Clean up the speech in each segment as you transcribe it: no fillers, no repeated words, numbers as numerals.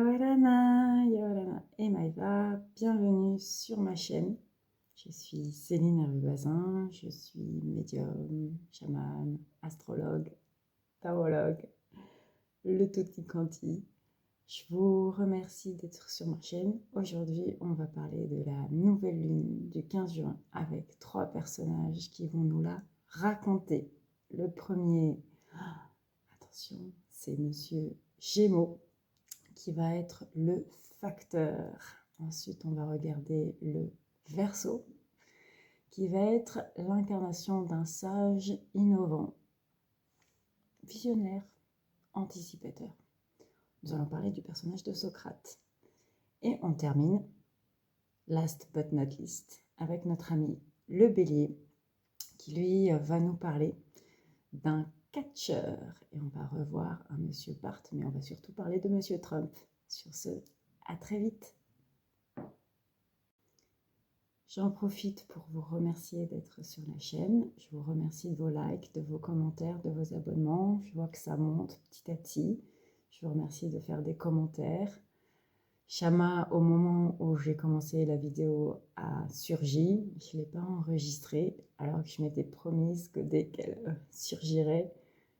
Yorana et Maïva, bienvenue sur ma chaîne. Je suis Céline Hervé-Bazin, je suis médium, chamane, astrologue, tarologue, le tutti quanti. Je vous remercie d'être sur ma chaîne. Aujourd'hui, on va parler de la nouvelle lune du 15 juin avec 3 personnages qui vont nous la raconter. Le premier, attention, c'est Monsieur Gémeaux, qui va être le facteur. Ensuite, on va regarder le Verseau, qui va être l'incarnation d'un sage innovant, visionnaire, anticipateur. Nous allons parler du personnage de Socrate. Et on termine, last but not least, avec notre ami le Bélier, qui lui va nous parler d'un catcheur. Et on va revoir un Monsieur Bart, mais on va surtout parler de Monsieur Trump. Sur ce, à très vite. J'en profite pour vous remercier d'être sur la chaîne. Je vous remercie de vos likes, de vos commentaires, de vos abonnements. Je vois que ça monte petit à petit. Je vous remercie de faire des commentaires. Shama, au moment où j'ai commencé la vidéo, a surgi. Je ne l'ai pas enregistrée, alors que je m'étais promise que dès qu'elle surgirait,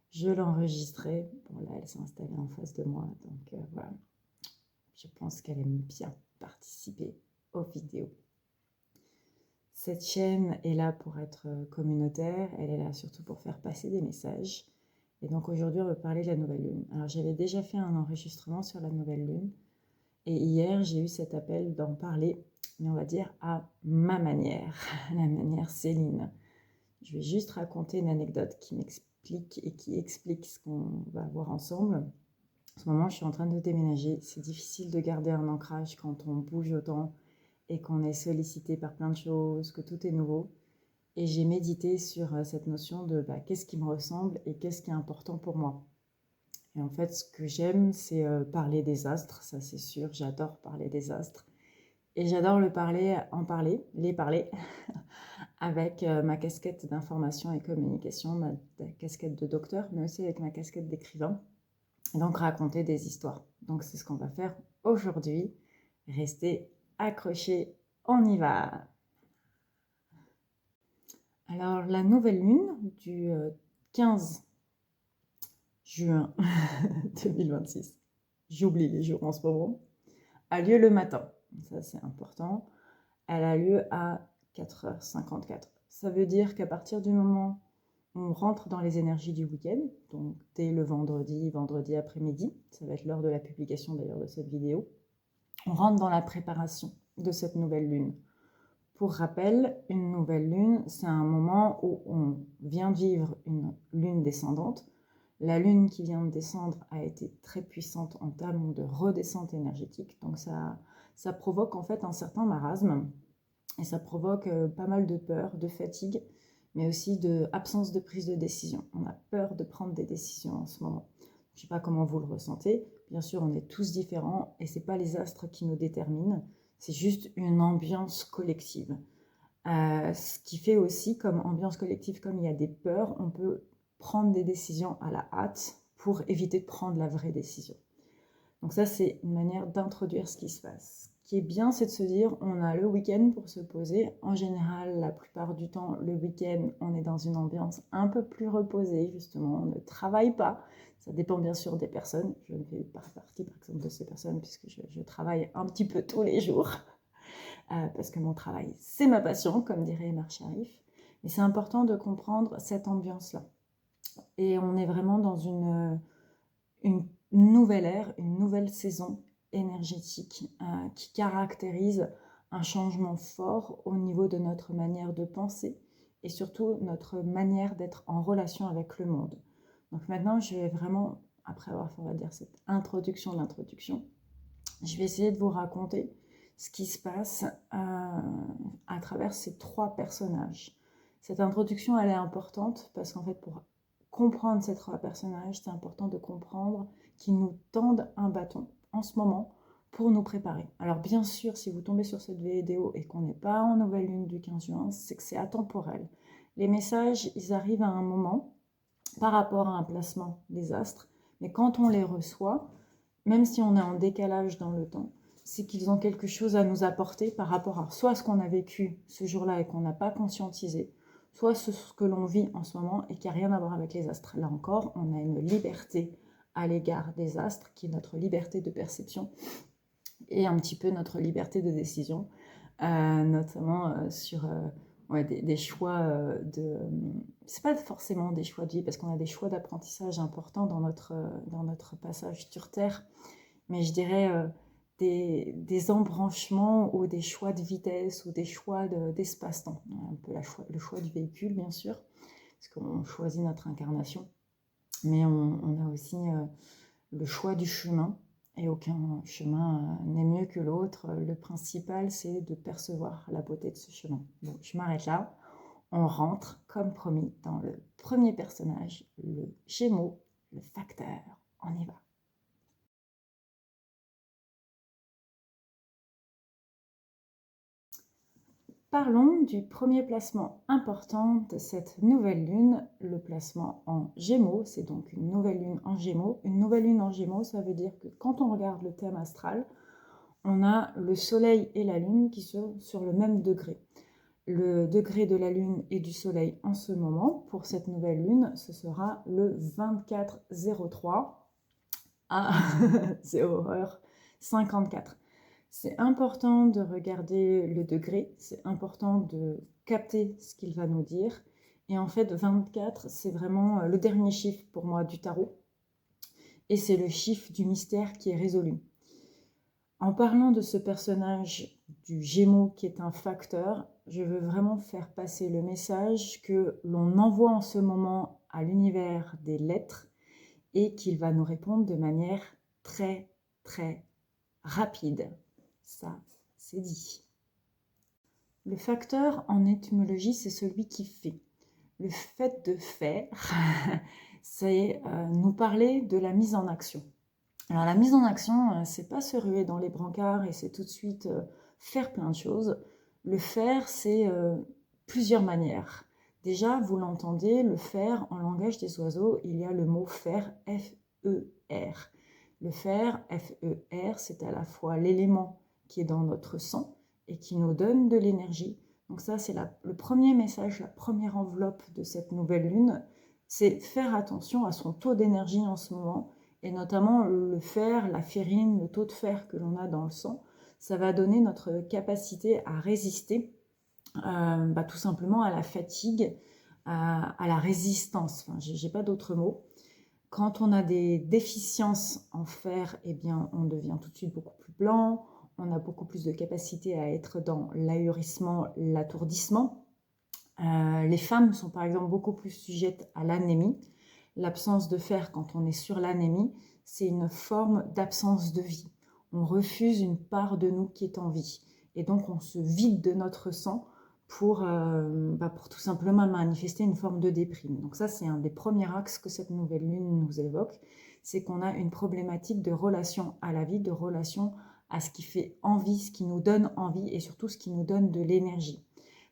je l'enregistrerai. Bon, là, elle s'est installée en face de moi, donc voilà. Je pense qu'elle aime bien participer aux vidéos. Cette chaîne est là pour être communautaire, elle est là surtout pour faire passer des messages. Et donc aujourd'hui, on va parler de la nouvelle lune. Alors j'avais déjà fait un enregistrement sur la nouvelle lune. Et hier, j'ai eu cet appel d'en parler, mais on va dire à ma manière, la manière Céline. Je vais juste raconter une anecdote qui m'explique et qui explique ce qu'on va voir ensemble. En ce moment, je suis en train de déménager. C'est difficile de garder un ancrage quand on bouge autant et qu'on est sollicité par plein de choses, que tout est nouveau. Et j'ai médité sur cette notion de qu'est-ce qui me ressemble et qu'est-ce qui est important pour moi. Et en fait, ce que j'aime, c'est parler des astres, ça c'est sûr, j'adore parler des astres. Et j'adore les parler, avec ma casquette d'information et communication, ma casquette de docteur, mais aussi avec ma casquette d'écrivain. Et donc raconter des histoires. Donc c'est ce qu'on va faire aujourd'hui. Restez accrochés, on y va. Alors la nouvelle lune du 15 juin 2026, j'oublie les jours en ce moment, a lieu le matin. Ça c'est important. Elle a lieu à 4h54. Ça veut dire qu'à partir du moment où on rentre dans les énergies du week-end, donc dès le vendredi après-midi, ça va être l'heure de la publication d'ailleurs de cette vidéo, on rentre dans la préparation de cette nouvelle lune. Pour rappel, une nouvelle lune, c'est un moment où on vient de vivre une lune descendante. La lune qui vient de descendre a été très puissante en termes de redescente énergétique, donc ça provoque en fait un certain marasme et ça provoque pas mal de peur, de fatigue, mais aussi d'absence de prise de décision. On a peur de prendre des décisions en ce moment. Je ne sais pas comment vous le ressentez. Bien sûr, on est tous différents et ce n'est pas les astres qui nous déterminent, c'est juste une ambiance collective. Ce qui fait aussi, comme ambiance collective, comme il y a des peurs, on peut prendre des décisions à la hâte pour éviter de prendre la vraie décision. Donc ça, c'est une manière d'introduire ce qui se passe. Ce qui est bien, c'est de se dire, on a le week-end pour se poser. En général, la plupart du temps, le week-end, on est dans une ambiance un peu plus reposée, justement. On ne travaille pas. Ça dépend bien sûr des personnes. Je ne fais pas partie, par exemple, de ces personnes, puisque je travaille un petit peu tous les jours. Parce que mon travail, c'est ma passion, comme dirait Emar Sharif. Mais c'est important de comprendre cette ambiance-là. Et on est vraiment dans une nouvelle ère, une nouvelle saison énergétique qui caractérise un changement fort au niveau de notre manière de penser et surtout notre manière d'être en relation avec le monde. Donc maintenant, je vais vraiment, après avoir fait, on va dire, cette introduction de l'introduction, je vais essayer de vous raconter ce qui se passe à travers ces 3 personnages. Cette introduction, elle est importante parce qu'en fait, pour comprendre ces 3 personnages, c'est important de comprendre qu'ils nous tendent un bâton en ce moment pour nous préparer. Alors bien sûr, si vous tombez sur cette vidéo et qu'on n'est pas en nouvelle lune du 15 juin, c'est que c'est atemporel. Les messages, ils arrivent à un moment par rapport à un placement des astres, mais quand on les reçoit, même si on est en décalage dans le temps, c'est qu'ils ont quelque chose à nous apporter par rapport à soit ce qu'on a vécu ce jour-là et qu'on n'a pas conscientisé, soit ce que l'on vit en ce moment et qui n'a rien à voir avec les astres. Là encore, on a une liberté à l'égard des astres, qui est notre liberté de perception et un petit peu notre liberté de décision, notamment sur ouais, des choix c'est pas forcément des choix de vie, parce qu'on a des choix d'apprentissage importants dans notre passage sur Terre, mais je dirais des embranchements ou des choix de vitesse ou des choix d'espace-temps. Un peu le choix du véhicule, bien sûr, parce qu'on choisit notre incarnation, mais on a aussi le choix du chemin, et aucun chemin n'est mieux que l'autre. Le principal, c'est de percevoir la beauté de ce chemin. Bon, je m'arrête là. On rentre, comme promis, dans le premier personnage, le Gémeaux, le facteur. On y va. Parlons du premier placement important de cette nouvelle lune, le placement en Gémeaux. C'est donc une nouvelle lune en Gémeaux. Une nouvelle lune en Gémeaux, ça veut dire que quand on regarde le thème astral, on a le Soleil et la Lune qui sont sur le même degré. Le degré de la Lune et du Soleil en ce moment, pour cette nouvelle Lune, ce sera le 24-03 à 0h54. C'est important de regarder le degré, c'est important de capter ce qu'il va nous dire. Et en fait, 24, c'est vraiment le dernier chiffre pour moi du tarot. Et c'est le chiffre du mystère qui est résolu. En parlant de ce personnage du Gémeaux qui est un facteur, je veux vraiment faire passer le message que l'on envoie en ce moment à l'univers des lettres et qu'il va nous répondre de manière très, très rapide. Ça, c'est dit. Le facteur en étymologie, c'est celui qui fait. Le fait de faire, c'est nous parler de la mise en action. Alors la mise en action, c'est pas se ruer dans les brancards et c'est tout de suite faire plein de choses. Le faire, c'est plusieurs manières. Déjà, vous l'entendez, le faire, en langage des oiseaux, il y a le mot faire, F-E-R. Le fer, F-E-R, c'est à la fois l'élément qui est dans notre sang et qui nous donne de l'énergie. Donc ça, c'est le premier message, la première enveloppe de cette nouvelle lune, c'est faire attention à son taux d'énergie en ce moment, et notamment le fer, la ferrine, le taux de fer que l'on a dans le sang. Ça va donner notre capacité à résister tout simplement à la fatigue, à la résistance. Enfin, j'ai pas d'autres mots. Quand on a des déficiences en fer, eh bien, on devient tout de suite beaucoup plus blanc, on a beaucoup plus de capacité à être dans l'ahurissement, l'atourdissement. Les femmes sont par exemple beaucoup plus sujettes à l'anémie. L'absence de fer, quand on est sur l'anémie, c'est une forme d'absence de vie. On refuse une part de nous qui est en vie. Et donc on se vide de notre sang pour tout simplement manifester une forme de déprime. Donc ça, c'est un des premiers axes que cette nouvelle lune nous évoque, c'est qu'on a une problématique de relation à la vie, de relation à ce qui fait envie, ce qui nous donne envie et surtout ce qui nous donne de l'énergie.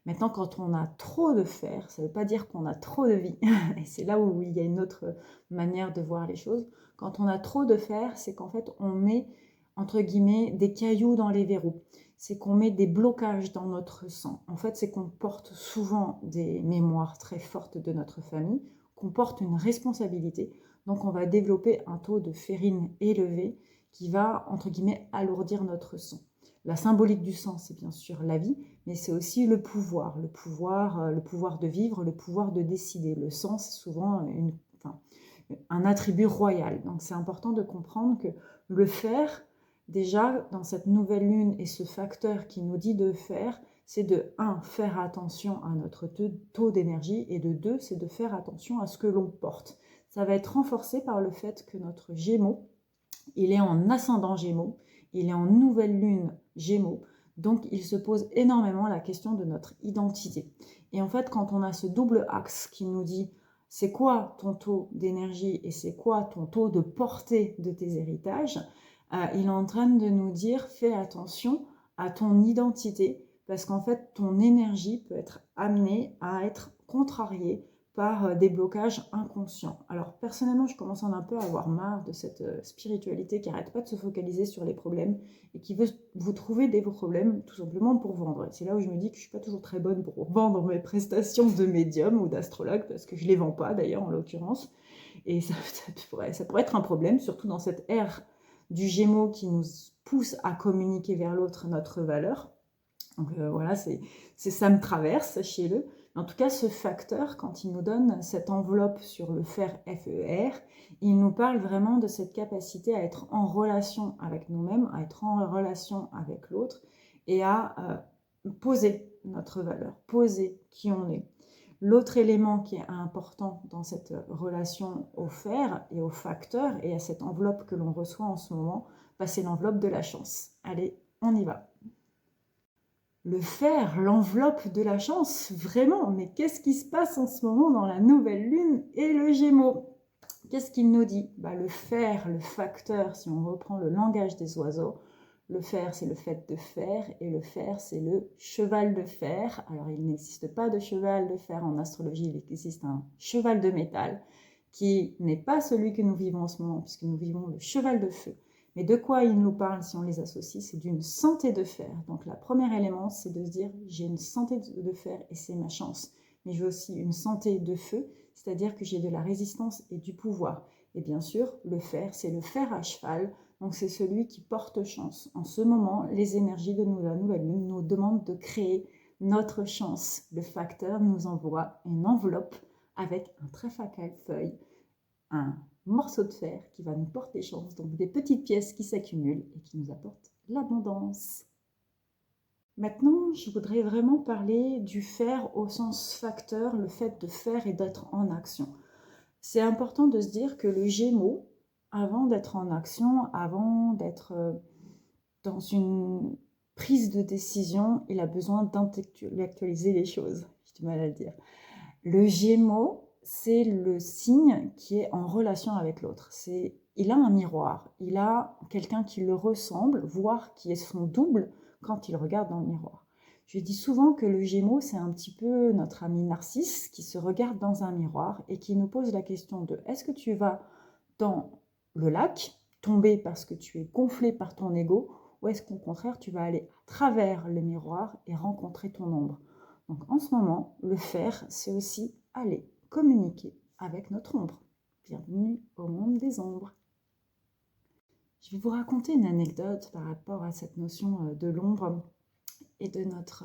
Maintenant, quand on a trop de fer, ça ne veut pas dire qu'on a trop de vie. Et c'est là où il y a une autre manière de voir les choses. Quand on a trop de fer, c'est qu'en fait, on met, entre guillemets, des cailloux dans les verrous. C'est qu'on met des blocages dans notre sang. En fait, c'est qu'on porte souvent des mémoires très fortes de notre famille, qu'on porte une responsabilité. Donc, on va développer un taux de ferrine élevé qui va, entre guillemets, alourdir notre sang. La symbolique du sang, c'est bien sûr la vie, mais c'est aussi le pouvoir de vivre, le pouvoir de décider. Le sang, c'est souvent un attribut royal. Donc c'est important de comprendre que le faire, déjà dans cette nouvelle lune et ce facteur qui nous dit de faire, c'est de 1, faire attention à notre taux d'énergie, et de 2, c'est de faire attention à ce que l'on porte. Ça va être renforcé par le fait que notre Gémeaux, il est en ascendant Gémeaux, il est en nouvelle lune Gémeaux, donc il se pose énormément la question de notre identité. Et en fait, quand on a ce double axe qui nous dit c'est quoi ton taux d'énergie et c'est quoi ton taux de portée de tes héritages, il est en train de nous dire fais attention à ton identité, parce qu'en fait ton énergie peut être amenée à être contrariée par des blocages inconscients. Alors personnellement, je commence un peu à avoir marre de cette spiritualité qui n'arrête pas de se focaliser sur les problèmes et qui veut vous trouver des problèmes tout simplement pour vendre. Et c'est là où je me dis que je ne suis pas toujours très bonne pour vendre mes prestations de médium ou d'astrologue, parce que je ne les vends pas d'ailleurs en l'occurrence. Et ça pourrait être un problème, surtout dans cette ère du Gémeaux qui nous pousse à communiquer vers l'autre notre valeur. Donc voilà, ça me traverse, sachez-le. En tout cas, ce facteur, quand il nous donne cette enveloppe sur le fer FER, il nous parle vraiment de cette capacité à être en relation avec nous-mêmes, à être en relation avec l'autre et à poser notre valeur, poser qui on est. L'autre élément qui est important dans cette relation au fer et au facteur et à cette enveloppe que l'on reçoit en ce moment, c'est l'enveloppe de la chance. Allez, on y va. Le fer, l'enveloppe de la chance, vraiment, mais qu'est-ce qui se passe en ce moment dans la nouvelle lune et le Gémeaux? Qu'est-ce qu'il nous dit? Le fer, le facteur, si on reprend le langage des oiseaux, le fer c'est le fait de faire et le fer c'est le cheval de fer. Alors il n'existe pas de cheval de fer en astrologie, il existe un cheval de métal qui n'est pas celui que nous vivons en ce moment puisque nous vivons le cheval de feu. Mais de quoi il nous parle si on les associe? C'est d'une santé de fer. Donc, le premier élément, c'est de se dire j'ai une santé de fer et c'est ma chance. Mais j'ai aussi une santé de feu, c'est-à-dire que j'ai de la résistance et du pouvoir. Et bien sûr, le fer, c'est le fer à cheval. Donc, c'est celui qui porte chance. En ce moment, les énergies de la nouvelle lune nous demandent de créer notre chance. Le facteur nous envoie une enveloppe avec un trèfle à feuille, un morceau de fer qui va nous porter chance, donc des petites pièces qui s'accumulent et qui nous apportent l'abondance. Maintenant, je voudrais vraiment parler du fer au sens facteur, le fait de faire et d'être en action. C'est important de se dire que le Gémeaux, avant d'être en action, avant d'être dans une prise de décision, il a besoin d'intellectualiser les choses. J'ai du mal à le dire. Le Gémeaux, c'est le signe qui est en relation avec l'autre. Il a un miroir, il a quelqu'un qui le ressemble, voire qui est son double quand il regarde dans le miroir. Je dis souvent que le Gémeaux, c'est un petit peu notre ami Narcisse qui se regarde dans un miroir et qui nous pose la question de est-ce que tu vas dans le lac, tomber parce que tu es gonflé par ton ego, ou est-ce qu'au contraire, tu vas aller à travers le miroir et rencontrer ton ombre? Donc en ce moment, le faire, c'est aussi aller communiquer avec notre ombre. Bienvenue au monde des ombres. Je vais vous raconter une anecdote par rapport à cette notion de l'ombre et de notre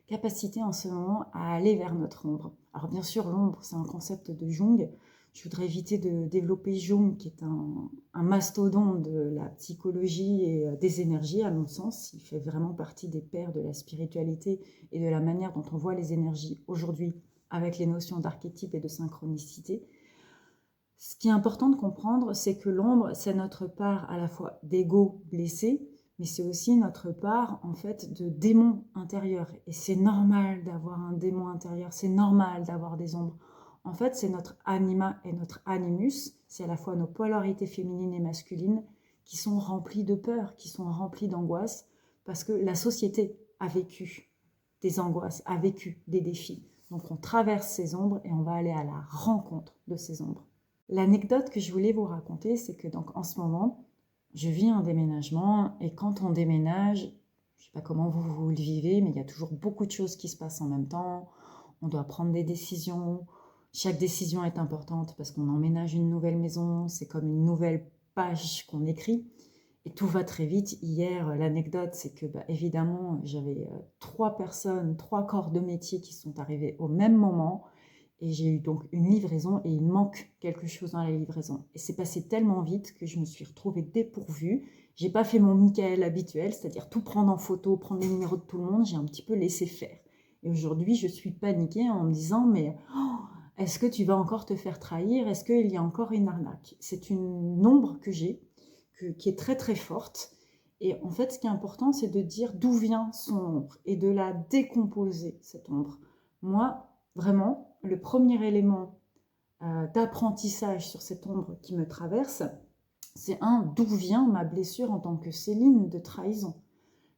capacité en ce moment à aller vers notre ombre. Alors bien sûr, l'ombre, c'est un concept de Jung. Je voudrais éviter de développer Jung, qui est un mastodonte de la psychologie et des énergies, à mon sens. Il fait vraiment partie des pères de la spiritualité et de la manière dont on voit les énergies aujourd'hui avec les notions d'archétype et de synchronicité. Ce qui est important de comprendre, c'est que l'ombre, c'est notre part à la fois d'ego blessé, mais c'est aussi notre part, en fait, de démon intérieur. Et c'est normal d'avoir un démon intérieur, c'est normal d'avoir des ombres. En fait, c'est notre anima et notre animus, c'est à la fois nos polarités féminines et masculines qui sont remplies de peur, qui sont remplies d'angoisse, parce que la société a vécu des angoisses, a vécu des défis. Donc on traverse ces ombres et on va aller à la rencontre de ces ombres. L'anecdote que je voulais vous raconter, c'est que donc en ce moment, je vis un déménagement et quand on déménage, je ne sais pas comment vous le vivez, mais il y a toujours beaucoup de choses qui se passent en même temps. On doit prendre des décisions. Chaque décision est importante parce qu'on emménage une nouvelle maison. C'est comme une nouvelle page qu'on écrit et tout va très vite. Hier, l'anecdote, c'est que évidemment, j'avais 3 personnes, 3 corps de métier qui sont arrivés au même moment. Et j'ai eu donc une livraison et il manque quelque chose dans la livraison. Et c'est passé tellement vite que je me suis retrouvée dépourvue. J'ai pas fait mon Michael habituel, c'est-à-dire tout prendre en photo, prendre les numéros de tout le monde. J'ai un petit peu laissé faire. Et aujourd'hui, je suis paniquée en me disant, mais est-ce que tu vas encore te faire trahir? Est-ce qu'il y a encore une arnaque? C'est une ombre que j'ai, qui est très très forte. Et en fait, ce qui est important, c'est de dire d'où vient son ombre et de la décomposer, cette ombre. Moi, vraiment, le premier élément d'apprentissage sur cette ombre qui me traverse, c'est d'où vient ma blessure en tant que Céline de trahison.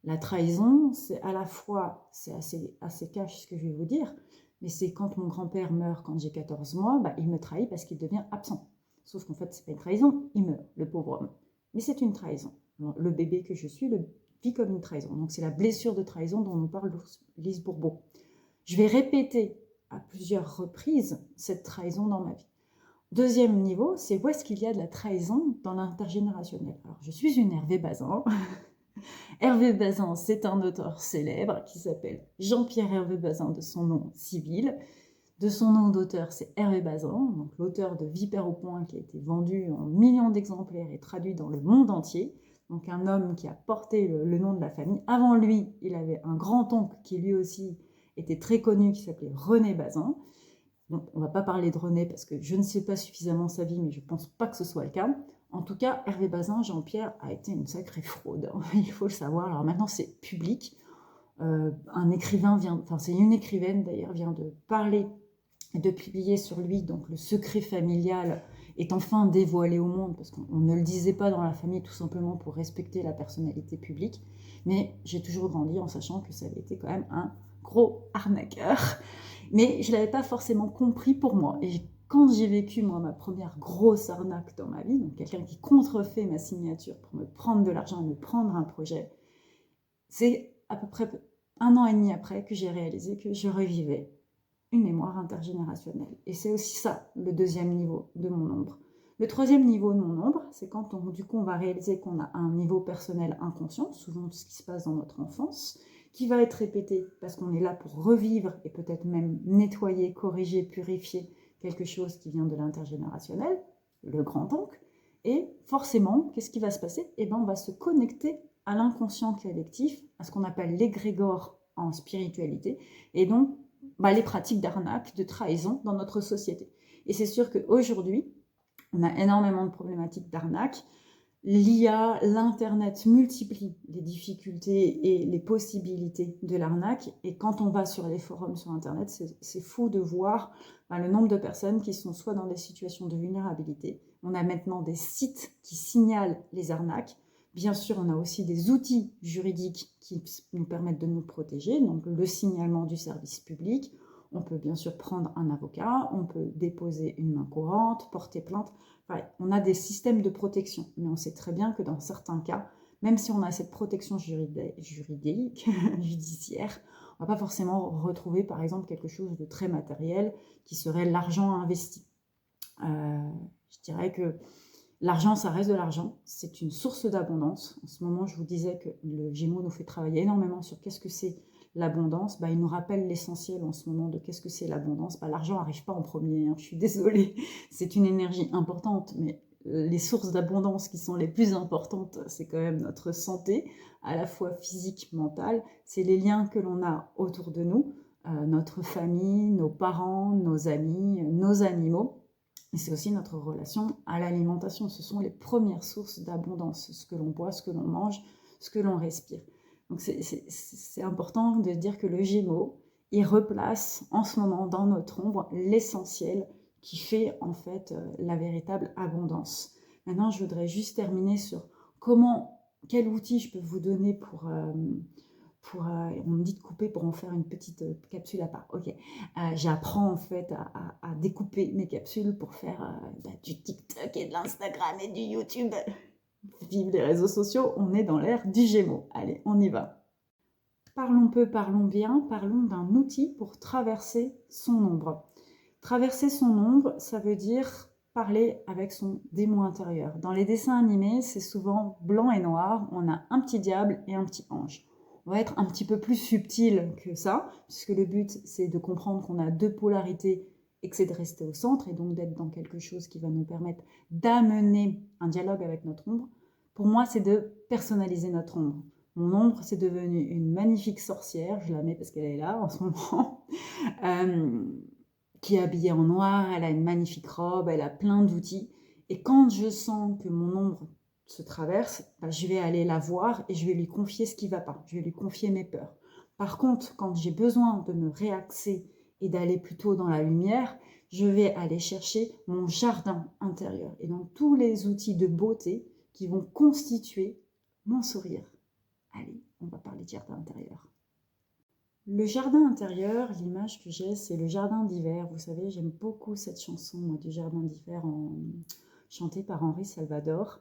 La trahison, c'est à la fois, c'est assez cash ce que je vais vous dire, Mais c'est quand mon grand-père meurt quand j'ai 14 mois, il me trahit parce qu'il devient absent. Sauf qu'en fait, c'est pas une trahison, il meurt, le pauvre homme. Mais c'est une trahison. Le bébé que je suis le vit comme une trahison. Donc c'est la blessure de trahison dont nous parle Lise Bourbeau. Je vais répéter à plusieurs reprises cette trahison dans ma vie. Deuxième niveau, c'est où est-ce qu'il y a de la trahison dans l'intergénérationnel. Alors, je suis une Hervé Bazin. Hervé Bazin, c'est un auteur célèbre qui s'appelle Jean-Pierre Hervé Bazin de son nom civil. De son nom d'auteur, c'est Hervé Bazin, donc l'auteur de Vipère au point qui a été vendu en millions d'exemplaires et traduit dans le monde entier. Donc un homme qui a porté le nom de la famille. Avant lui, il avait un grand-oncle qui lui aussi était très connu, qui s'appelait René Bazin. Bon, on ne va pas parler de René parce que je ne sais pas suffisamment sa vie, mais je ne pense pas que ce soit le cas. En tout cas, Hervé Bazin, Jean-Pierre, a été une sacrée fraude, il faut le savoir. Alors maintenant, c'est public. Un écrivain c'est une écrivaine d'ailleurs, vient de parler, de publier sur lui, donc le secret familial est enfin dévoilé au monde, parce qu'on ne le disait pas dans la famille tout simplement pour respecter la personnalité publique, mais j'ai toujours grandi en sachant que ça avait été quand même un gros arnaqueur, mais je ne l'avais pas forcément compris pour moi, et quand j'ai vécu moi ma première grosse arnaque dans ma vie, donc quelqu'un qui contrefait ma signature pour me prendre de l'argent et me prendre un projet, c'est à peu près 1 an et demi après que j'ai réalisé que je revivais une mémoire intergénérationnelle. Et c'est aussi ça, le deuxième niveau de mon ombre. Le troisième niveau de mon ombre, c'est quand on va réaliser qu'on a un niveau personnel inconscient, souvent ce qui se passe dans notre enfance, qui va être répété parce qu'on est là pour revivre et peut-être même nettoyer, corriger, purifier quelque chose qui vient de l'intergénérationnel, le grand-oncle. Et forcément, qu'est-ce qui va se passer ? On va se connecter à l'inconscient collectif, à ce qu'on appelle l'égrégore en spiritualité, et donc les pratiques d'arnaque, de trahison dans notre société. Et c'est sûr qu'aujourd'hui, on a énormément de problématiques d'arnaque. L'IA, l'Internet multiplie les difficultés et les possibilités de l'arnaque. Et quand on va sur les forums sur Internet, c'est fou de voir le nombre de personnes qui sont soit dans des situations de vulnérabilité. On a maintenant des sites qui signalent les arnaques. Bien sûr, on a aussi des outils juridiques qui nous permettent de nous protéger, donc le signalement du service public. On peut bien sûr prendre un avocat, on peut déposer une main courante, porter plainte. On a des systèmes de protection, mais on sait très bien que dans certains cas, même si on a cette protection juridique, judiciaire, on ne va pas forcément retrouver par exemple quelque chose de très matériel qui serait l'argent investi. Je dirais que l'argent, ça reste de l'argent, c'est une source d'abondance. En ce moment, je vous disais que le Gémeaux nous fait travailler énormément sur qu'est-ce que c'est l'abondance. Il nous rappelle l'essentiel en ce moment de qu'est-ce que c'est l'abondance. L'argent n'arrive pas en premier, je suis désolée, c'est une énergie importante, mais les sources d'abondance qui sont les plus importantes, c'est quand même notre santé, à la fois physique, mentale, c'est les liens que l'on a autour de nous, notre famille, nos parents, nos amis, nos animaux. Et c'est aussi notre relation à l'alimentation. Ce sont les premières sources d'abondance, ce que l'on boit, ce que l'on mange, ce que l'on respire. Donc c'est important de dire que le Gémeaux, il replace en ce moment dans notre ombre l'essentiel qui fait en fait la véritable abondance. Maintenant, je voudrais juste terminer sur quel outil je peux vous donner pour on me dit de couper pour en faire une petite capsule à part. Ok, j'apprends en fait à découper mes capsules pour faire du TikTok et de l'Instagram et du YouTube. Vive les réseaux sociaux, on est dans l'ère du Gémeaux. Allez, on y va. Parlons peu, parlons bien, parlons d'un outil pour traverser son ombre. Traverser son ombre, ça veut dire parler avec son démon intérieur. Dans les dessins animés, c'est souvent blanc et noir, on a un petit diable et un petit ange. On va être un petit peu plus subtil que ça, puisque le but, c'est de comprendre qu'on a deux polarités et que c'est de rester au centre, et donc d'être dans quelque chose qui va nous permettre d'amener un dialogue avec notre ombre. Pour moi, c'est de personnaliser notre ombre. Mon ombre, c'est devenu une magnifique sorcière, je la mets parce qu'elle est là en ce moment, qui est habillée en noir, elle a une magnifique robe, elle a plein d'outils. Et quand je sens que mon ombre se traverse, je vais aller la voir et je vais lui confier ce qui ne va pas. Je vais lui confier mes peurs. Par contre, quand j'ai besoin de me réaxer et d'aller plutôt dans la lumière, je vais aller chercher mon jardin intérieur. Et donc tous les outils de beauté qui vont constituer mon sourire. Allez, on va parler de jardin intérieur. Le jardin intérieur, l'image que j'ai, c'est le jardin d'hiver. Vous savez, j'aime beaucoup cette chanson, moi, du jardin d'hiver, chantée par Henri Salvador.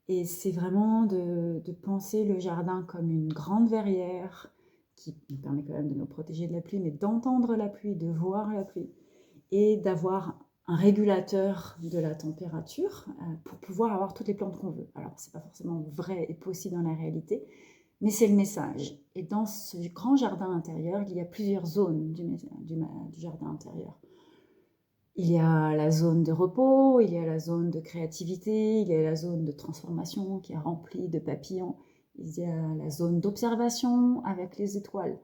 Et c'est vraiment de penser le jardin comme une grande verrière qui nous permet quand même de nous protéger de la pluie, mais d'entendre la pluie, de voir la pluie et d'avoir un régulateur de la température pour pouvoir avoir toutes les plantes qu'on veut. Alors, c'est pas forcément vrai et possible dans la réalité, mais c'est le message. Et dans ce grand jardin intérieur, il y a plusieurs zones du jardin intérieur. Il y a la zone de repos, il y a la zone de créativité, il y a la zone de transformation qui est remplie de papillons, il y a la zone d'observation avec les étoiles.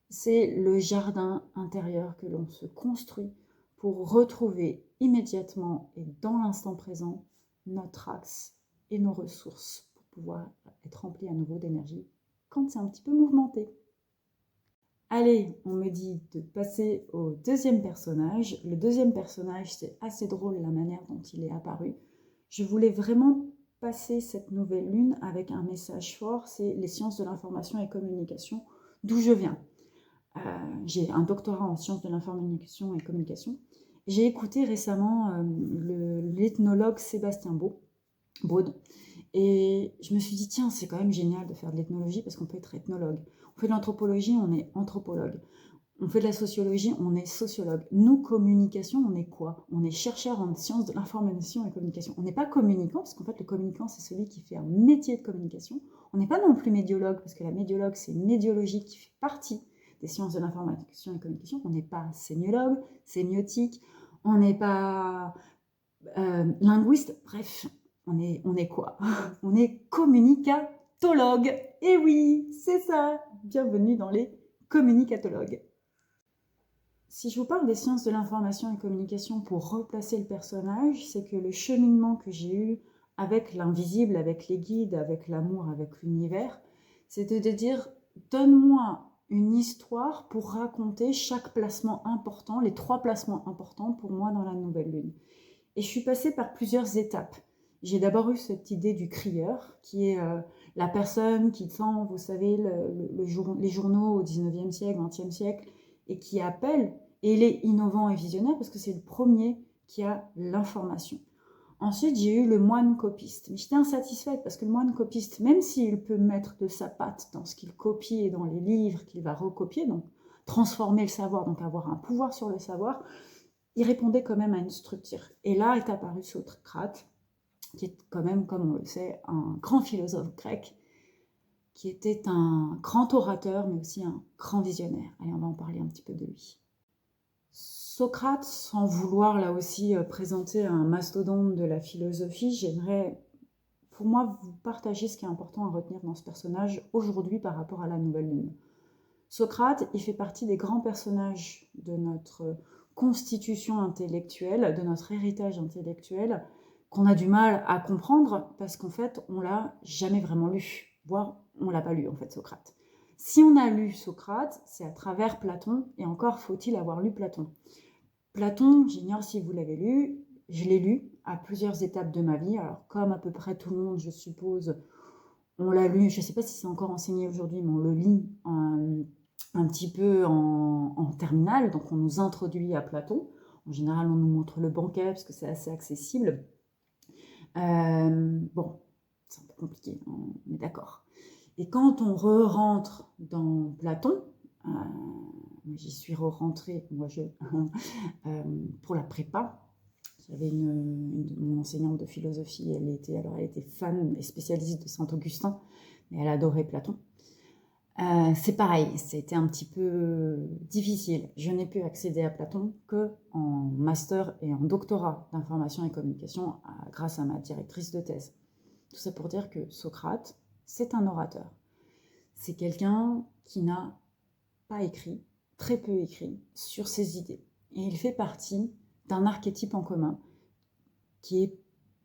C'est le jardin intérieur que l'on se construit pour retrouver immédiatement et dans l'instant présent notre axe et nos ressources pour pouvoir être rempli à nouveau d'énergie quand c'est un petit peu mouvementé. Allez, on me dit de passer au deuxième personnage. Le deuxième personnage, c'est assez drôle la manière dont il est apparu. Je voulais vraiment passer cette nouvelle lune avec un message fort, c'est les sciences de l'information et communication, d'où je viens. J'ai un doctorat en sciences de l'information et communication. J'ai écouté récemment l'ethnologue Sébastien Baud, et je me suis dit, tiens, c'est quand même génial de faire de l'ethnologie parce qu'on peut être ethnologue. On fait de l'anthropologie, on est anthropologue. On fait de la sociologie, on est sociologue. Nous, communication, on est quoi? On est chercheur en sciences de l'information et communication. On n'est pas communicant, parce qu'en fait, le communicant, c'est celui qui fait un métier de communication. On n'est pas non plus médiologue, parce que la médiologue, c'est une médiologie qui fait partie des sciences de l'information et communication. On n'est pas sémiologue, sémiotique, on n'est pas linguiste, bref, on est quoi? On est communicatologue. Et oui, c'est ça. Bienvenue dans les communicatologues. Si je vous parle des sciences de l'information et communication pour replacer le personnage, c'est que le cheminement que j'ai eu avec l'invisible, avec les guides, avec l'amour, avec l'univers, c'était de dire, donne-moi une histoire pour raconter chaque placement important, les 3 placements importants pour moi dans la nouvelle lune. Et je suis passée par plusieurs étapes. J'ai d'abord eu cette idée du crieur, qui est la personne qui tend, vous savez, les journaux au 19e siècle, 20e siècle, et qui appelle, et il est innovant et visionnaire parce que c'est le premier qui a l'information. Ensuite, j'ai eu le moine copiste. Mais j'étais insatisfaite parce que le moine copiste, même s'il peut mettre de sa patte dans ce qu'il copie et dans les livres qu'il va recopier, donc transformer le savoir, donc avoir un pouvoir sur le savoir, il répondait quand même à une structure. Et là est apparu Socrate, qui est quand même, comme on le sait, un grand philosophe grec, qui était un grand orateur, mais aussi un grand visionnaire. Allez, on va en parler un petit peu de lui. Socrate, sans vouloir là aussi présenter un mastodonte de la philosophie, j'aimerais, pour moi, vous partager ce qui est important à retenir dans ce personnage aujourd'hui par rapport à la nouvelle lune. Socrate, il fait partie des grands personnages de notre constitution intellectuelle, de notre héritage intellectuel, qu'on a du mal à comprendre parce qu'en fait, on l'a jamais vraiment lu, voire on l'a pas lu en fait, Socrate. Si on a lu Socrate, c'est à travers Platon, et encore faut-il avoir lu Platon. Platon, j'ignore si vous l'avez lu, je l'ai lu à plusieurs étapes de ma vie, alors comme à peu près tout le monde, je suppose, on l'a lu, je ne sais pas si c'est encore enseigné aujourd'hui, mais on le lit un petit peu en terminale, donc on nous introduit à Platon. En général, on nous montre le banquet parce que c'est assez accessible. Bon, c'est un peu compliqué, on est d'accord. Et quand on re-rentre dans Platon, j'y suis re-rentrée, pour la prépa. J'avais mon enseignante de philosophie, elle était fan et spécialiste de Saint-Augustin, mais elle adorait Platon. C'est pareil, c'était un petit peu difficile. Je n'ai pu accéder à Platon qu'en master et en doctorat d'information et communication grâce à ma directrice de thèse. Tout ça pour dire que Socrate, c'est un orateur. C'est quelqu'un qui n'a pas écrit, très peu écrit, sur ses idées. Et il fait partie d'un archétype en commun qui est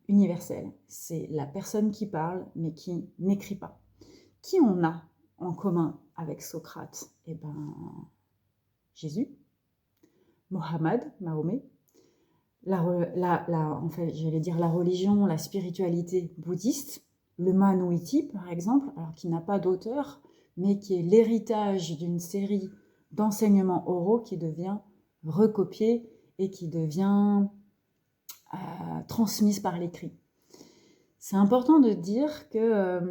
universel. C'est la personne qui parle mais qui n'écrit pas. Qui on a en commun avec Socrate? Eh ben, Jésus, Mohammed, Mahomet, en fait, j'allais dire la religion, la spiritualité bouddhiste, le Manuiti par exemple, alors qui n'a pas d'auteur, mais qui est l'héritage d'une série d'enseignements oraux qui devient recopiée et qui devient transmise par l'écrit. C'est important de dire que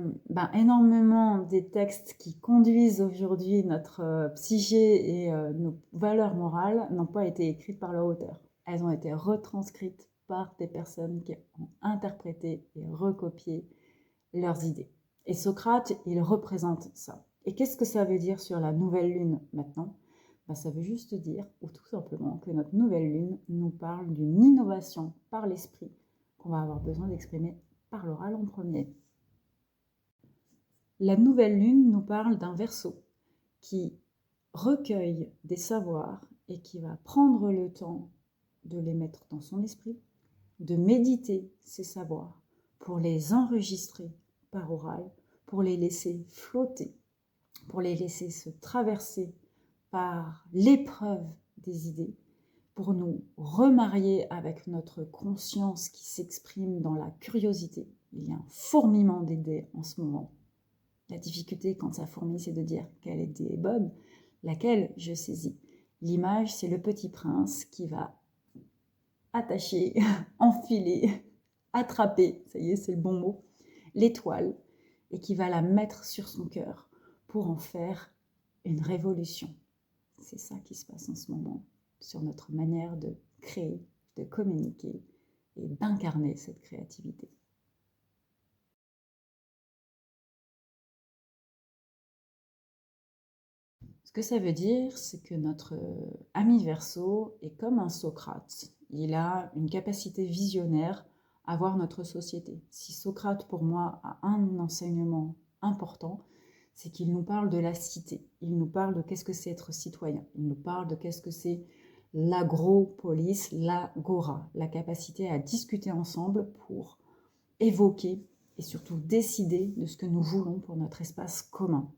énormément des textes qui conduisent aujourd'hui notre psyché et nos valeurs morales n'ont pas été écrites par leur auteur. Elles ont été retranscrites par des personnes qui ont interprété et recopié leurs idées. Et Socrate, il représente ça. Et qu'est-ce que ça veut dire sur la nouvelle lune maintenant ? Ça veut juste dire, ou tout simplement, que notre nouvelle lune nous parle d'une innovation par l'esprit qu'on va avoir besoin d'exprimer par l'oral en premier. La nouvelle lune nous parle d'un Verseau qui recueille des savoirs et qui va prendre le temps de les mettre dans son esprit, de méditer ces savoirs pour les enregistrer par oral, pour les laisser flotter, pour les laisser se traverser par l'épreuve des idées, pour nous remarier avec notre conscience qui s'exprime dans la curiosité. Il y a un fourmillement d'idées en ce moment. La difficulté quand ça fourmille, c'est de dire quelle idée est bonne, laquelle je saisis. L'image, c'est le petit prince qui va attacher, enfiler, attraper, ça y est, c'est le bon mot, l'étoile, et qui va la mettre sur son cœur pour en faire une révolution. C'est ça qui se passe en ce moment sur notre manière de créer, de communiquer et d'incarner cette créativité. Ce que ça veut dire, c'est que notre ami Verseau est comme un Socrate. Il a une capacité visionnaire à voir notre société. Si Socrate, pour moi, a un enseignement important, c'est qu'il nous parle de la cité. Il nous parle de qu'est-ce que c'est être citoyen. Il nous parle de qu'est-ce que c'est l'agropolis, l'agora, la capacité à discuter ensemble pour évoquer et surtout décider de ce que nous voulons pour notre espace commun.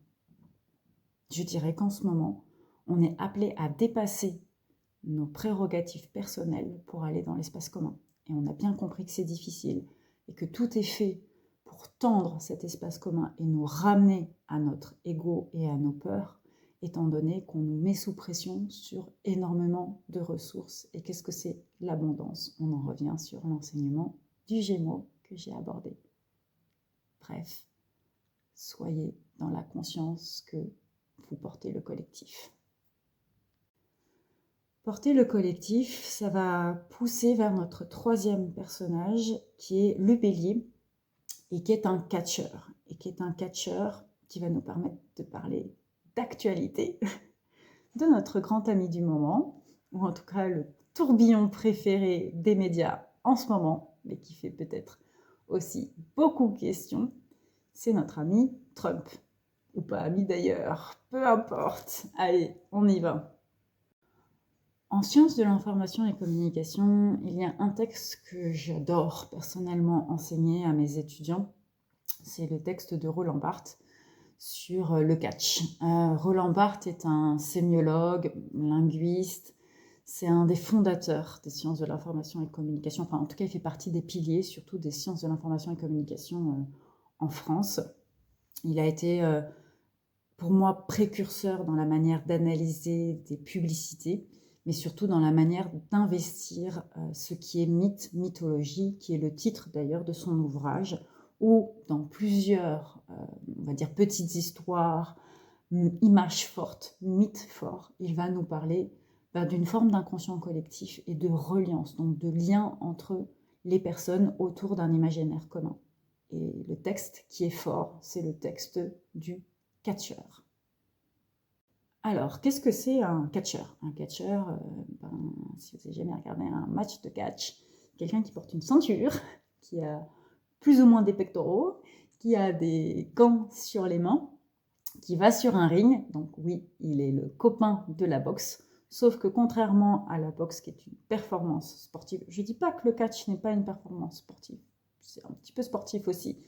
Je dirais qu'en ce moment, on est appelé à dépasser nos prérogatives personnelles pour aller dans l'espace commun. Et on a bien compris que c'est difficile et que tout est fait pour tendre cet espace commun et nous ramener à notre ego et à nos peurs, étant donné qu'on nous met sous pression sur énormément de ressources. Et qu'est-ce que c'est l'abondance ? On en revient sur l'enseignement du Gémeaux que j'ai abordé. Bref, soyez dans la conscience que vous portez le collectif. Porter le collectif, ça va pousser vers notre troisième personnage qui est le Bélier et qui est un catcheur. Et qui est un catcheur qui va nous permettre de parler d'actualité de notre grand ami du moment, ou en tout cas le tourbillon préféré des médias en ce moment, mais qui fait peut-être aussi beaucoup de questions, c'est notre ami Trump. Ou pas ami d'ailleurs, peu importe. Allez, on y va. En sciences de l'information et communication, il y a un texte que j'adore personnellement enseigner à mes étudiants. C'est le texte de Roland Barthes sur le catch. Roland Barthes est un sémiologue, linguiste. C'est un des fondateurs des sciences de l'information et communication. Enfin, en tout cas, il fait partie des piliers, surtout des sciences de l'information et communication en France. Il a été, pour moi, précurseur dans la manière d'analyser des publicités, mais surtout dans la manière d'investir ce qui est mythe, mythologie, qui est le titre d'ailleurs de son ouvrage, où dans plusieurs, on va dire, petites histoires, images fortes, mythes forts, il va nous parler d'une forme d'inconscient collectif et de reliance, donc de lien entre les personnes autour d'un imaginaire commun. Et le texte qui est fort, c'est le texte du catcheur. Alors, qu'est-ce que c'est un catcheur ? Un catcheur, si vous n'avez jamais regardé un match de catch, quelqu'un qui porte une ceinture, qui a plus ou moins des pectoraux, qui a des gants sur les mains, qui va sur un ring. Donc oui, il est le copain de la boxe, sauf que contrairement à la boxe qui est une performance sportive, je ne dis pas que le catch n'est pas une performance sportive, c'est un petit peu sportif aussi.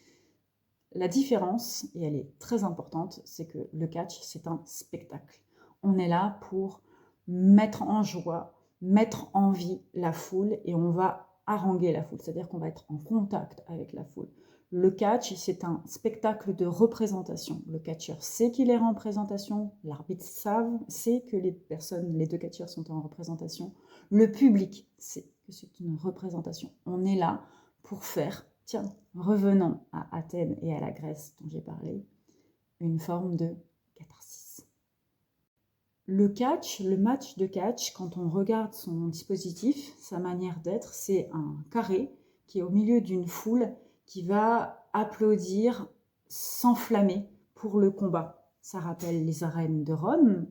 La différence, et elle est très importante, c'est que le catch, c'est un spectacle. On est là pour mettre en joie, mettre en vie la foule et on va haranguer la foule, c'est-à-dire qu'on va être en contact avec la foule. Le catch, c'est un spectacle de représentation. Le catcheur sait qu'il est en représentation, l'arbitre sait que les deux catcheurs sont en représentation, le public sait que c'est une représentation. On est là pour faire, tiens, revenons à Athènes et à la Grèce dont j'ai parlé, une forme de catharsis. Le catch, le match de catch, quand on regarde son dispositif, sa manière d'être, c'est un carré qui est au milieu d'une foule qui va applaudir, s'enflammer pour le combat. Ça rappelle les arènes de Rome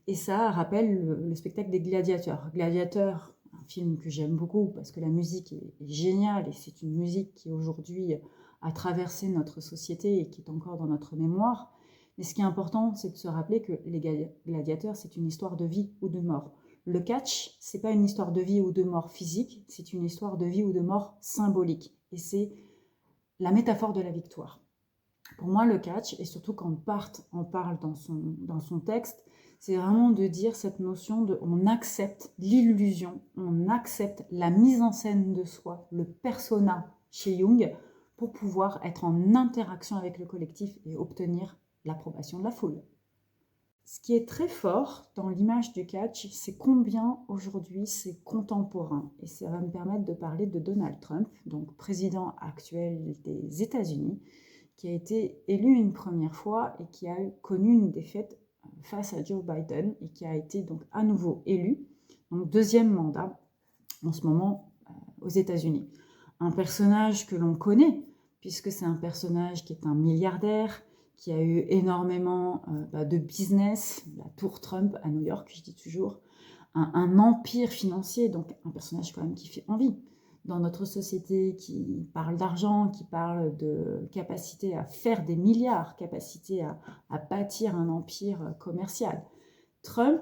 et ça rappelle le spectacle des gladiateurs. Gladiateurs, un film que j'aime beaucoup parce que la musique est géniale et c'est une musique qui aujourd'hui a traversé notre société et qui est encore dans notre mémoire. Mais ce qui est important, c'est de se rappeler que les gladiateurs, c'est une histoire de vie ou de mort. Le catch, c'est pas une histoire de vie ou de mort physique, c'est une histoire de vie ou de mort symbolique. Et c'est la métaphore de la victoire. Pour moi, le catch, et surtout quand Barthes en parle dans son texte, c'est vraiment de dire cette notion de on accepte l'illusion, on accepte la mise en scène de soi, le persona chez Jung, pour pouvoir être en interaction avec le collectif et obtenir l'approbation de la foule. Ce qui est très fort dans l'image du catch, c'est combien aujourd'hui c'est contemporain. Et ça va me permettre de parler de Donald Trump, donc président actuel des États-Unis, qui a été élu une première fois et qui a connu une défaite face à Joe Biden et qui a été donc à nouveau élu, donc deuxième mandat en ce moment aux États-Unis. Un personnage que l'on connaît, puisque c'est un personnage qui est un milliardaire, qui a eu énormément de business, la tour Trump à New York, je dis toujours, un empire financier, donc un personnage quand même qui fait envie. Dans notre société qui parle d'argent, qui parle de capacité à faire des milliards, capacité à bâtir un empire commercial. Trump,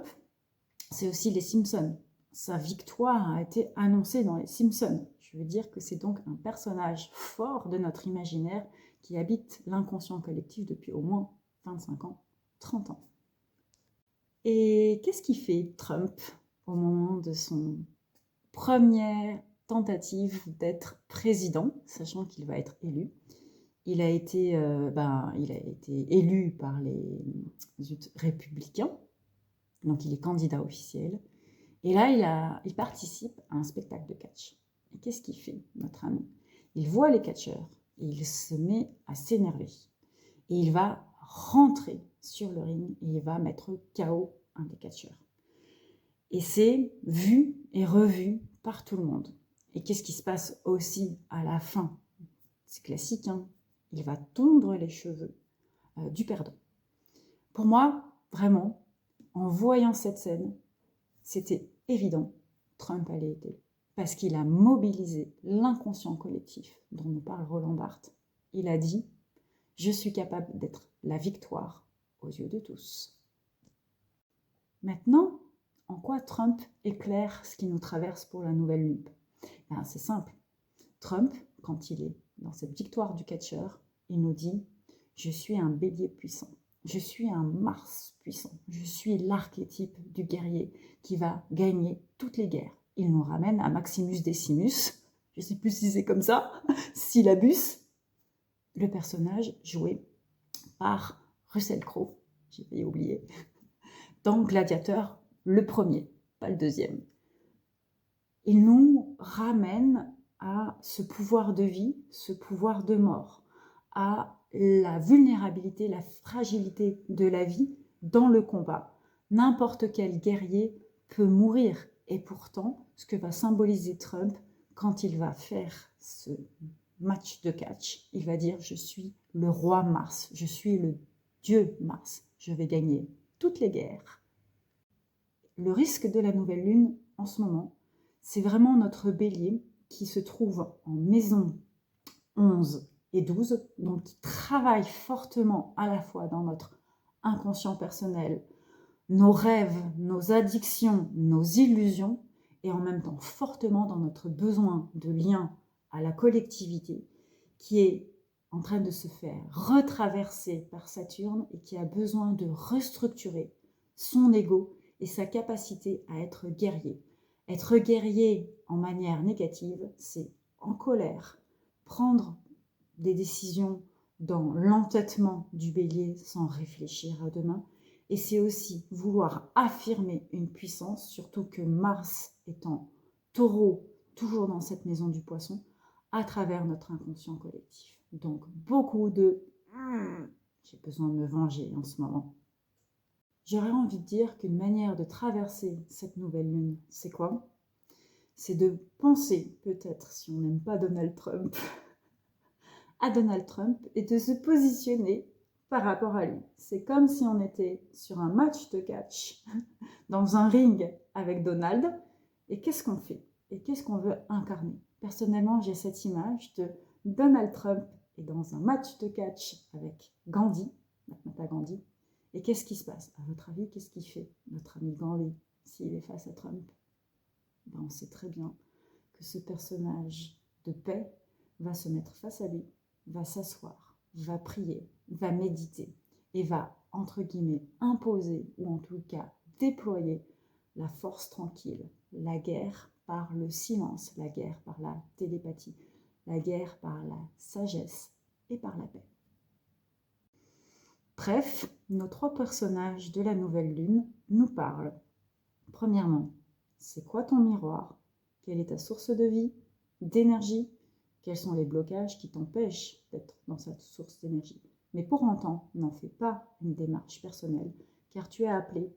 c'est aussi les Simpsons. Sa victoire a été annoncée dans les Simpsons. Je veux dire que c'est donc un personnage fort de notre imaginaire qui habite l'inconscient collectif depuis au moins 25 ans, 30 ans. Et qu'est-ce qu'il fait Trump au moment de son première tentative d'être président, sachant qu'il va être élu? Il a été élu par les républicains, donc il est candidat officiel. Et là, il participe à un spectacle de catch. Et qu'est-ce qu'il fait, notre ami? Il voit les catcheurs et il se met à s'énerver. Et il va rentrer sur le ring et il va mettre KO un des catcheurs. Et c'est vu et revu par tout le monde. Et qu'est-ce qui se passe aussi à la fin? C'est classique, hein? Il va tondre les cheveux du perdant. Pour moi, vraiment, en voyant cette scène, c'était évident, Trump allait être élu. Parce qu'il a mobilisé l'inconscient collectif dont nous parle Roland Barthes. Il a dit « Je suis capable d'être la victoire aux yeux de tous ». Maintenant, en quoi Trump éclaire ce qui nous traverse pour la nouvelle lune? C'est simple. Trump, quand il est dans cette victoire du catcheur, il nous dit « Je suis un bélier puissant. Je suis un Mars puissant. Je suis l'archétype du guerrier qui va gagner toutes les guerres. » Il nous ramène à Maximus Decimus, je ne sais plus si c'est comme ça, Syllabus, le personnage joué par Russell Crowe, j'ai failli oublier, dans Gladiateur, le premier, pas le deuxième. Il nous ramène à ce pouvoir de vie, ce pouvoir de mort, à la vulnérabilité, la fragilité de la vie dans le combat. N'importe quel guerrier peut mourir. Et pourtant, ce que va symboliser Trump quand il va faire ce match de catch, il va dire « Je suis le roi Mars, je suis le dieu Mars, je vais gagner toutes les guerres ». Le risque de la nouvelle lune en ce moment, c'est vraiment notre bélier qui se trouve en maison 11 et 12, donc qui travaille fortement à la fois dans notre inconscient personnel, nos rêves, nos addictions, nos illusions, et en même temps fortement dans notre besoin de lien à la collectivité, qui est en train de se faire retraverser par Saturne et qui a besoin de restructurer son ego et sa capacité à être guerrier. Être guerrier en manière négative, c'est en colère, prendre des décisions dans l'entêtement du bélier sans réfléchir à demain. Et c'est aussi vouloir affirmer une puissance, surtout que Mars est en taureau, toujours dans cette maison du poisson, à travers notre inconscient collectif. Donc beaucoup de j'ai besoin de me venger en ce moment. J'aurais envie de dire qu'une manière de traverser cette nouvelle lune, c'est quoi? C'est de penser, peut-être, si on n'aime pas Donald Trump, à Donald Trump et de se positionner par rapport à lui. C'est comme si on était sur un match de catch, dans un ring avec Donald, et qu'est-ce qu'on fait? Et qu'est-ce qu'on veut incarner? Personnellement, j'ai cette image de Donald Trump est dans un match de catch avec Gandhi, Mahatma Gandhi, et qu'est-ce qui se passe? À votre avis, qu'est-ce qu'il fait, notre ami Gandhi, s'il est face à Trump? Ben, on sait très bien que ce personnage de paix va se mettre face à lui, va s'asseoir, va prier, va méditer et va, entre guillemets, imposer ou en tout cas déployer la force tranquille, la guerre par le silence, la guerre par la télépathie, la guerre par la sagesse et par la paix. Bref, nos trois personnages de la nouvelle lune nous parlent. Premièrement, c'est quoi ton miroir? Quelle est ta source de vie, d'énergie? Quels sont les blocages qui t'empêchent d'être dans cette source d'énergie? Mais pour autant, n'en fais pas une démarche personnelle, car tu es appelé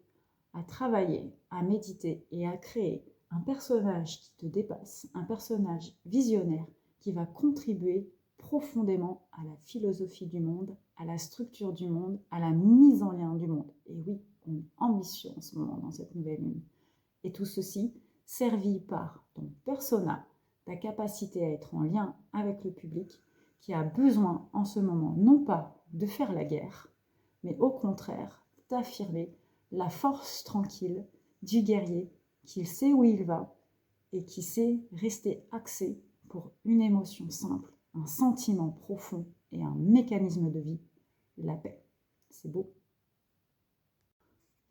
à travailler, à méditer et à créer un personnage qui te dépasse, un personnage visionnaire qui va contribuer profondément à la philosophie du monde, à la structure du monde, à la mise en lien du monde. Et oui, on est ambitieux en ce moment dans cette nouvelle lune. Et tout ceci servi par ton persona, ta capacité à être en lien avec le public qui a besoin en ce moment non pas de faire la guerre, mais au contraire d'affirmer la force tranquille du guerrier qui sait où il va et qui sait rester axé pour une émotion simple, un sentiment profond et un mécanisme de vie, la paix. C'est beau.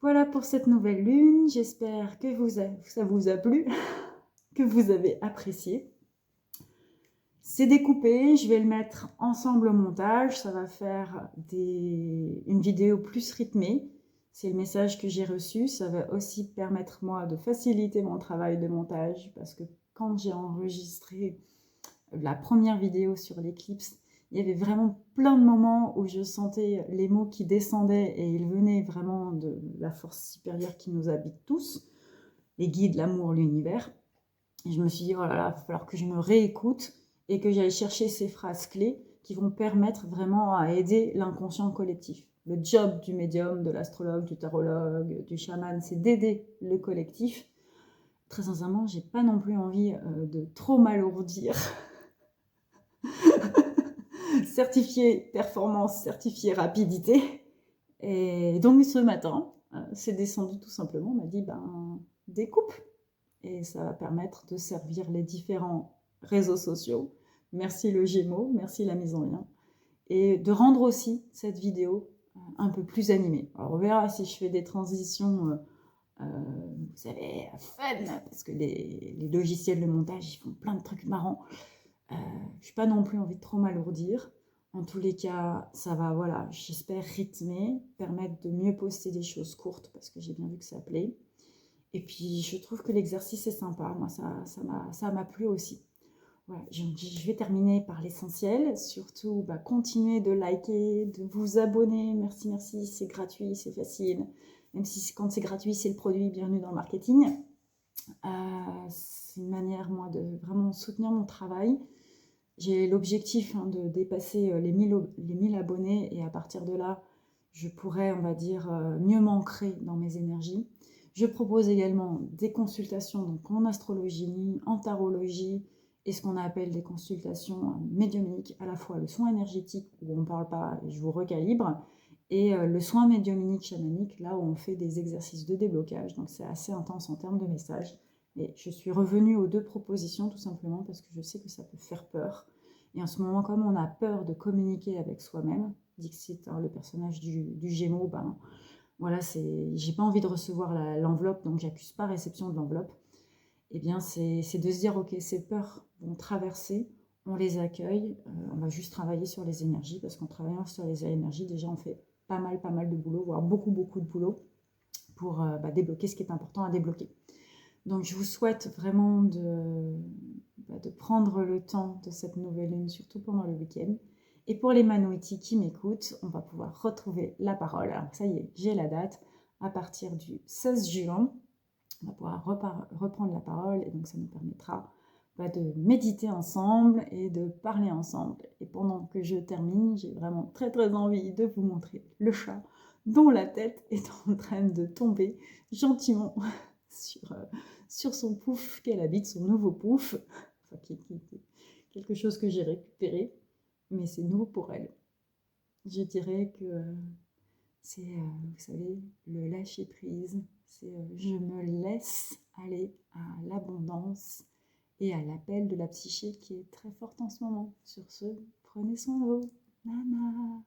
Voilà pour cette nouvelle lune, j'espère que ça vous a plu, que vous avez apprécié. C'est découpé, je vais le mettre ensemble au montage, ça va faire une vidéo plus rythmée. C'est le message que j'ai reçu, ça va aussi permettre moi de faciliter mon travail de montage parce que quand j'ai enregistré la première vidéo sur l'éclipse, il y avait vraiment plein de moments où je sentais les mots qui descendaient et ils venaient vraiment de la force supérieure qui nous habite tous, les guides, l'amour, l'univers. Et je me suis dit, oh là là, il va falloir que je me réécoute et que j'aille chercher ces phrases clés qui vont permettre vraiment à aider l'inconscient collectif. Le job du médium, de l'astrologue, du tarologue, du chaman, c'est d'aider le collectif. Très sincèrement, j'ai pas non plus envie de trop m'alourdir. Certifié performance, certifié rapidité. Et donc ce matin, c'est descendu tout simplement, on m'a dit, découpe. Et ça va permettre de servir les différents réseaux sociaux. Merci le Gémeaux, merci la mise en lien. Et de rendre aussi cette vidéo un peu plus animée. Alors on verra si je fais des transitions, vous savez, fun, parce que les logiciels de montage, ils font plein de trucs marrants. Je n'ai pas non plus envie de trop m'alourdir. En tous les cas, ça va, voilà, j'espère rythmer, permettre de mieux poster des choses courtes, parce que j'ai bien vu que ça plaît. Et puis, je trouve que l'exercice est sympa. Moi, ça m'a plu aussi. Voilà, je vais terminer par l'essentiel. Surtout, continuez de liker, de vous abonner. Merci, merci. C'est gratuit, c'est facile. Même si quand c'est gratuit, c'est le produit. Bienvenue dans le marketing. C'est une manière, moi, de vraiment soutenir mon travail. J'ai l'objectif de dépasser les 1000 abonnés. Et à partir de là, je pourrais, on va dire, mieux m'ancrer dans mes énergies. Je propose également des consultations donc en astrologie, en tarologie et ce qu'on appelle des consultations médiumniques, à la fois le soin énergétique où on ne parle pas et je vous recalibre, et le soin médiumnique chamanique, là où on fait des exercices de déblocage. Donc c'est assez intense en termes de messages. Et je suis revenue aux deux propositions tout simplement parce que je sais que ça peut faire peur. Et en ce moment, comme on a peur de communiquer avec soi-même, Dixit, le personnage du Gémeaux, voilà, j'ai pas envie de recevoir l'enveloppe, donc j'accuse pas réception de l'enveloppe. Eh bien, c'est de se dire, ok, ces peurs vont traverser, on les accueille. On va juste travailler sur les énergies, parce qu'en travaillant sur les énergies, déjà, on fait pas mal de boulot, voire beaucoup de boulot, pour débloquer ce qui est important à débloquer. Donc, je vous souhaite vraiment de prendre le temps de cette nouvelle lune, surtout pendant le week-end. Et pour les Manoïtis qui m'écoutent, on va pouvoir retrouver la parole. Alors, ça y est, j'ai la date. À partir du 16 juin, on va pouvoir reprendre la parole, et donc ça nous permettra de méditer ensemble et de parler ensemble. Et pendant que je termine, j'ai vraiment très envie de vous montrer le chat dont la tête est en train de tomber gentiment sur son pouf qu'elle habite, son nouveau pouf, enfin, qui est quelque chose que j'ai récupéré, mais c'est nouveau pour elle. Je dirais que c'est, vous savez, le lâcher prise, c'est je me laisse aller à l'abondance et à l'appel de la psyché qui est très forte en ce moment. Sur ce, prenez soin de vous. Nana.